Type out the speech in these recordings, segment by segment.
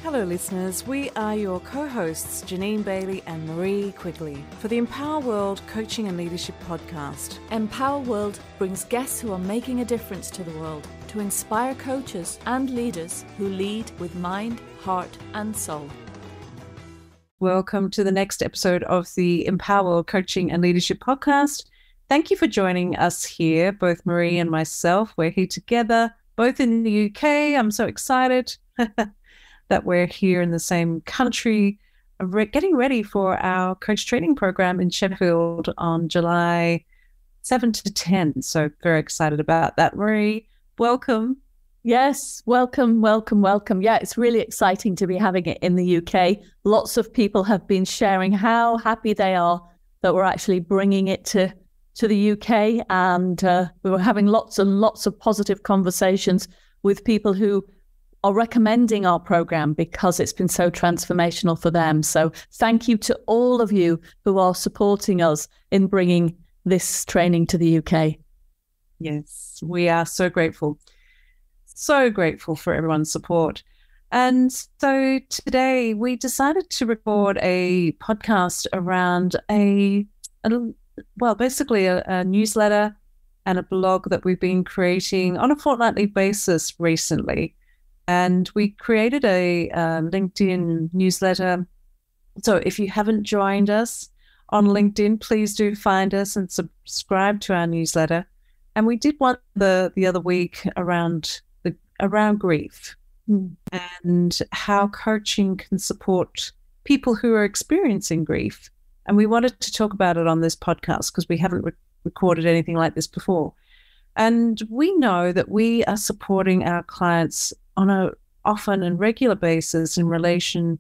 Hello listeners, we are your co-hosts Jeanine Bailey and Marie Quigley for the Empower World Coaching and Leadership Podcast. Empower World brings guests who are making a difference to the world to inspire coaches and leaders who lead with mind, heart and soul. Welcome to the next episode of the Empower World Coaching and Leadership Podcast. Thank you for joining us here, both Marie and myself. We're here together, both in the UK. I'm so excited that we're here in the same country, getting ready for our coach training program in Sheffield on July 7 to 10. So very excited about that. Marie, welcome. Yes, welcome. Yeah, it's really exciting to be having it in the UK. Lots of people have been sharing how happy they are that we're actually bringing it to the UK. And we were having lots and lots of positive conversations with people who are recommending our program because it's been so transformational for them. So thank you to all of you who are supporting us in bringing this training to the UK. Yes, we are so grateful. So grateful for everyone's support. And so today we decided to record a podcast around basically a newsletter and a blog that we've been creating on a fortnightly basis recently. And we created a LinkedIn newsletter. So if you haven't joined us on LinkedIn, please do find us and subscribe to our newsletter. And we did one the other week around grief and how coaching can support people who are experiencing grief. And we wanted to talk about it on this podcast because we haven't recorded anything like this before. And we know that we are supporting our clients on a often and regular basis in relation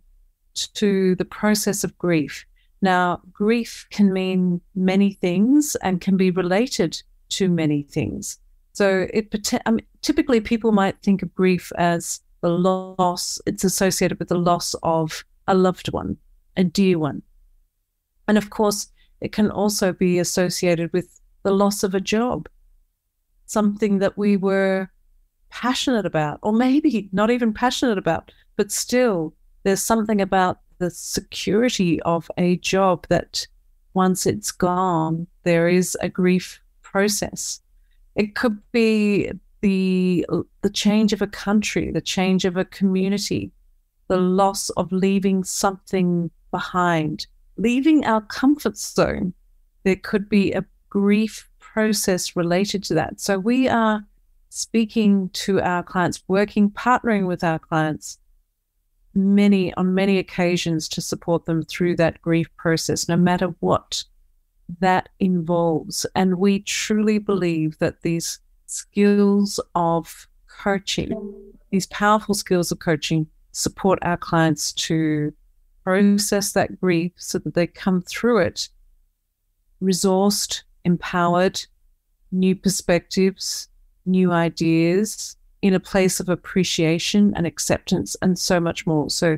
to the process of grief. Now, grief can mean many things and can be related to many things. So typically people might think of grief as the loss. It's associated with the loss of a loved one, a dear one. And of course, it can also be associated with the loss of a job, something that we were passionate about, or maybe not even passionate about, but still there's something about the security of a job that once it's gone, there is a grief process. It could be the change of a country, the change of a community, the loss of leaving something behind, leaving our comfort zone. There could be a grief process related to that. So we are speaking to our clients, partnering with our clients on many occasions to support them through that grief process, no matter what that involves. And we truly believe that these skills of coaching, these powerful skills of coaching, support our clients to process that grief so that they come through it resourced, empowered, new perspectives, new ideas, in a place of appreciation and acceptance, and so much more. So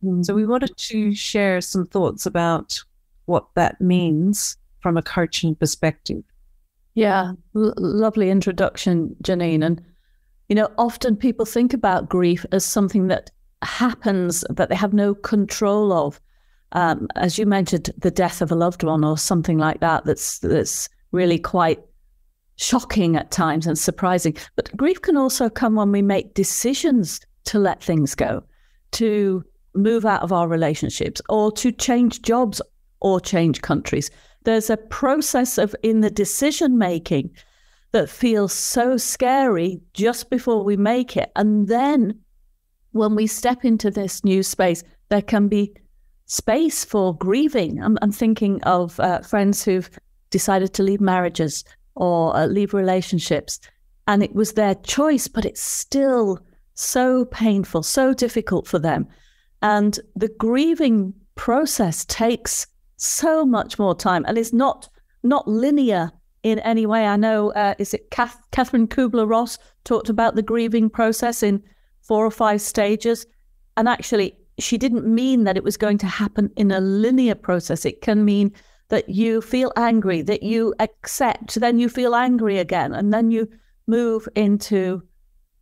we wanted to share some thoughts about what that means from a coaching perspective. Yeah, lovely introduction, Jeanine. And, often people think about grief as something that happens that they have no control of. As you mentioned, the death of a loved one or something like that, that's really quite shocking at times and surprising. But grief can also come when we make decisions to let things go, to move out of our relationships, or to change jobs or change countries. There's a process in the decision making that feels so scary just before we make it. And then when we step into this new space, there can be space for grieving. I'm thinking of friends who've decided to leave marriages or leave relationships, and it was their choice, but it's still so painful, so difficult for them. And the grieving process takes so much more time and is not linear in any way. I know, is it Catherine Kubler-Ross talked about the grieving process in 4 or 5 stages, and actually she didn't mean that it was going to happen in a linear process. It can mean that you feel angry, that you accept, then you feel angry again, and then you move into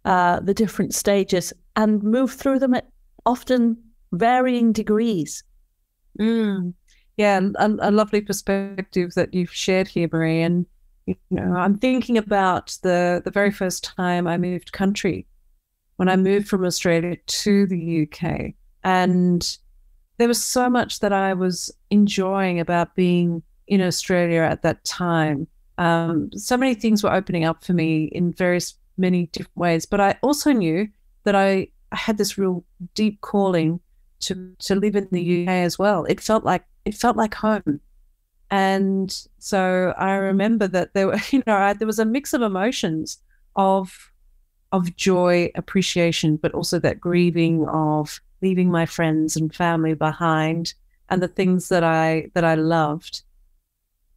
the different stages and move through them often varying degrees. Yeah, a lovely perspective that you've shared here, Marie. And I'm thinking about the very first time I moved country, when I moved from Australia to the UK. And there was so much that I was enjoying about being in Australia at that time. So many things were opening up for me in many different ways. But I also knew that I had this real deep calling to live in the UK as well. It felt like home. And so I remember that there was a mix of emotions of joy, appreciation, but also that grieving of leaving my friends and family behind and the things that I loved.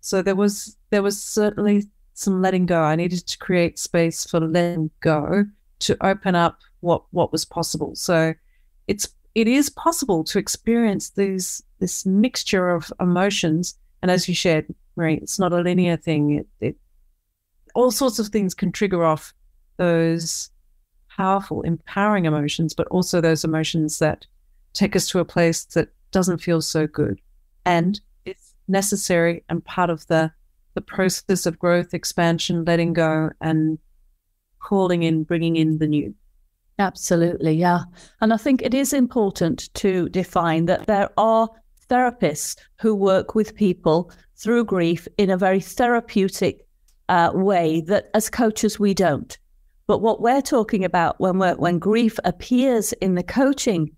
So there was certainly some letting go. I needed to create space for letting go to open up what was possible. So it is possible to experience this mixture of emotions. And as you shared, Marie, it's not a linear thing. All sorts of things can trigger off those powerful, empowering emotions, but also those emotions that take us to a place that doesn't feel so good. And it's necessary and part of the process of growth, expansion, letting go, and calling in, bringing in the new. Absolutely, yeah. And I think it is important to define that there are therapists who work with people through grief in a very therapeutic way that as coaches we don't. But what we're talking about when grief appears in the coaching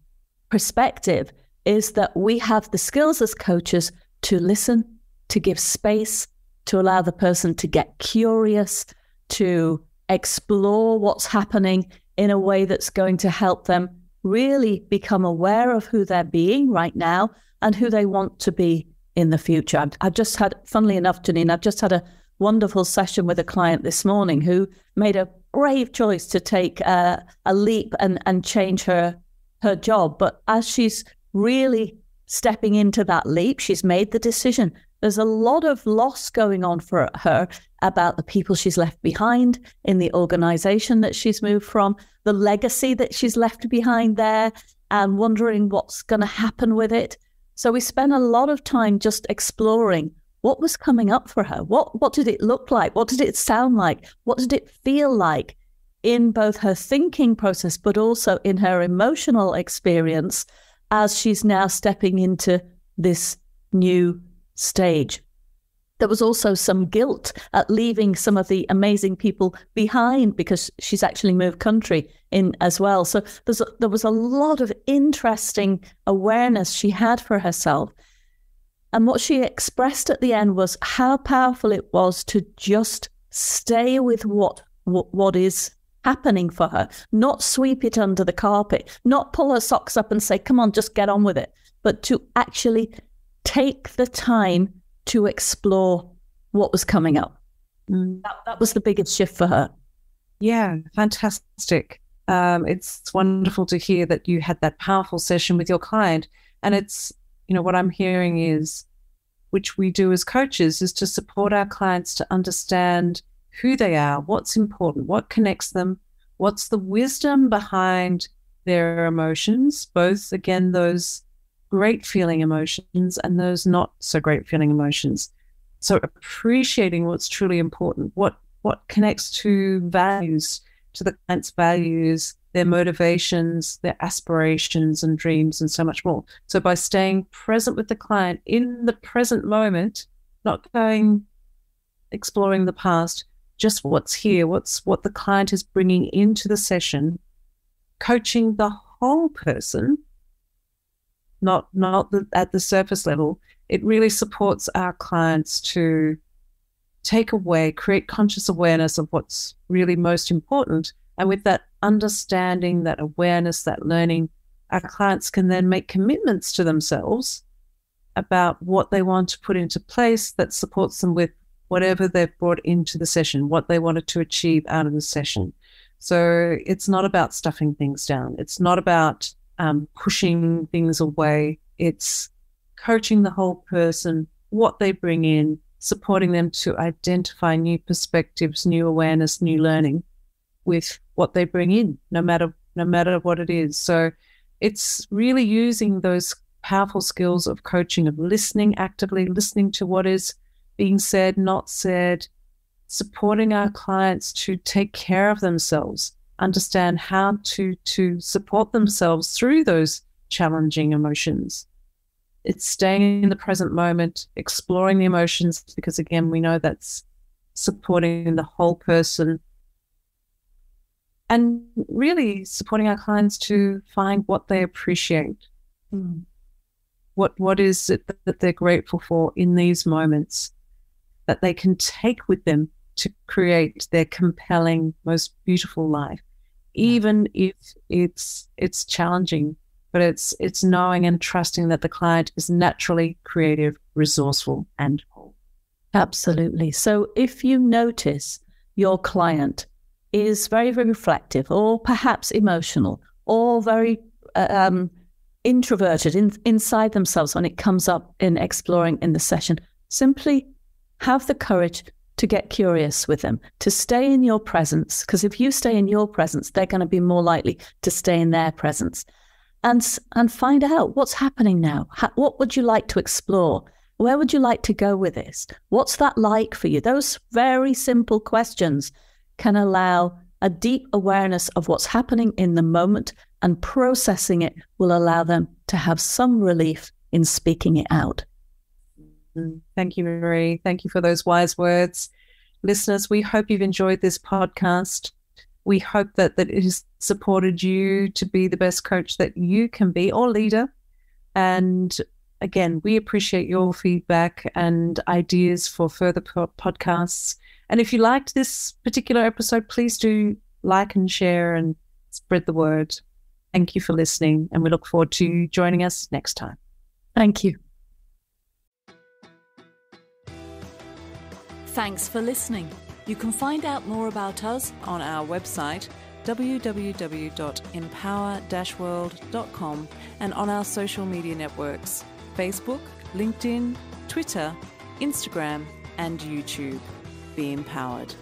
perspective is that we have the skills as coaches to listen, to give space, to allow the person to get curious, to explore what's happening in a way that's going to help them really become aware of who they're being right now and who they want to be in the future. I've just had, funnily enough, Jeanine, I've just had a wonderful session with a client this morning who made a brave choice to take a leap and change her job. But as she's really stepping into that leap, she's made the decision. There's a lot of loss going on for her about the people she's left behind in the organization that she's moved from, the legacy that she's left behind there, and wondering what's going to happen with it. So we spent a lot of time just exploring what was coming up for her. What did it look like? What did it sound like? What did it feel like in both her thinking process, but also in her emotional experience as she's now stepping into this new stage? There was also some guilt at leaving some of the amazing people behind because she's actually moved country in as well. So there was a lot of interesting awareness she had for herself. And what she expressed at the end was how powerful it was to just stay with what is happening for her, not sweep it under the carpet, not pull her socks up and say, come on, just get on with it, but to actually take the time to explore what was coming up. That was the biggest shift for her. Yeah, fantastic. It's wonderful to hear that you had that powerful session with your client. And it's, what I'm hearing is, which we do as coaches, is to support our clients to understand who they are, what's important, what connects them, what's the wisdom behind their emotions, both, again, those great feeling emotions and those not so great feeling emotions. So appreciating what's truly important, what connects to values, to the client's values, their motivations, their aspirations and dreams, and so much more. So by staying present with the client in the present moment, not exploring the past, just what's here, what the client is bringing into the session, coaching the whole person, not at the surface level. It really supports our clients to take away, create conscious awareness of what's really most important. And with that understanding, that awareness, that learning, our clients can then make commitments to themselves about what they want to put into place that supports them with whatever they've brought into the session, what they wanted to achieve out of the session. So it's not about stuffing things down. It's not about pushing things away. It's coaching the whole person, what they bring in, supporting them to identify new perspectives, new awareness, new learning with what they bring in, no matter what it is. So it's really using those powerful skills of coaching, of listening actively, listening to what is being said, not said, supporting our clients to take care of themselves, understand how to support themselves through those challenging emotions. It's staying in the present moment, exploring the emotions, because again, we know that's supporting the whole person, and really supporting our clients to find what they appreciate. What is it that they're grateful for in these moments that they can take with them to create their compelling, most beautiful life, even if it's challenging. But it's knowing and trusting that the client is naturally creative, resourceful, and whole. Absolutely. So if you notice your client is very, very reflective, or perhaps emotional, or very introverted inside themselves when it comes up in exploring in the session, simply have the courage to get curious with them, to stay in your presence, because if you stay in your presence, they're going to be more likely to stay in their presence. And find out what's happening now. What would you like to explore? Where would you like to go with this? What's that like for you? Those very simple questions can allow a deep awareness of what's happening in the moment, and processing it will allow them to have some relief in speaking it out. Thank you, Marie. Thank you for those wise words. Listeners, we hope you've enjoyed this podcast. We hope that it has supported you to be the best coach that you can be, or leader. And again, we appreciate your feedback and ideas for further podcasts. And if you liked this particular episode, please do like and share and spread the word. Thank you for listening, and we look forward to you joining us next time. Thank you. Thanks for listening. You can find out more about us on our website, www.empower-world.com, and on our social media networks, Facebook, LinkedIn, Twitter, Instagram, and YouTube. Be empowered.